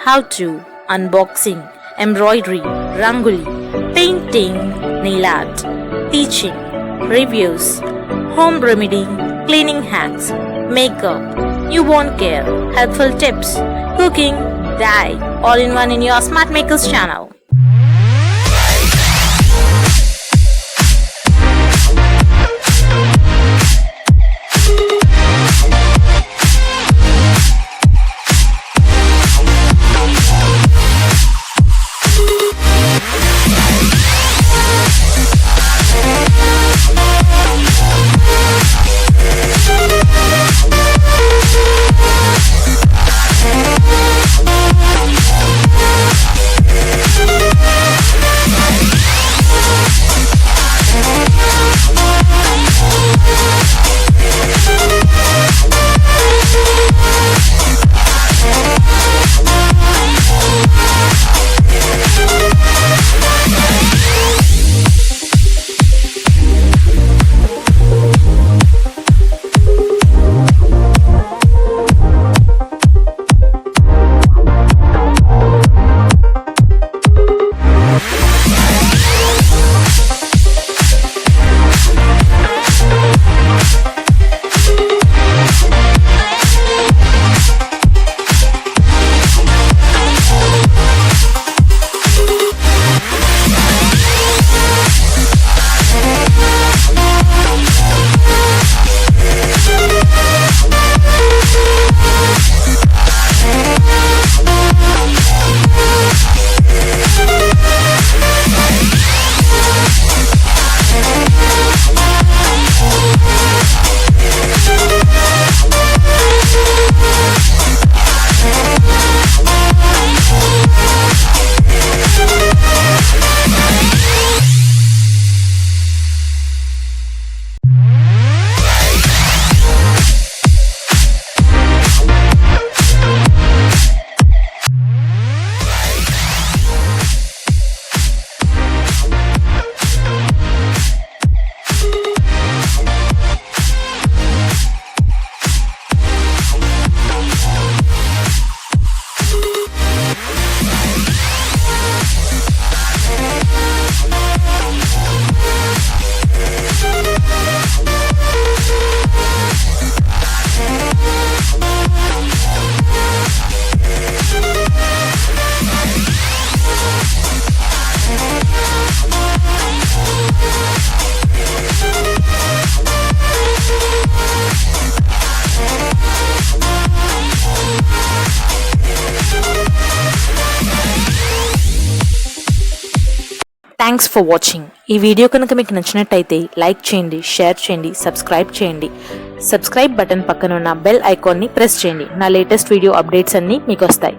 how to, unboxing, embroidery, rangoli, painting, nail art, teaching, reviews, home remedy, cleaning hacks, makeup, newborn care, helpful tips, cooking, dye, all in one in your Smart Makers channel. Thanks for watching. ఈ video కనుక మీకు నచ్చినట్టయితే like చేయండి, share చేయండి, subscribe చేయండి. Subscribe button పక్కన ఉన్న bell ఐకాన్ని ప్రెస్ చేయండి. నా లేటెస్ట్ వీడియో అప్డేట్స్ అన్నీ మీకు వస్తాయి.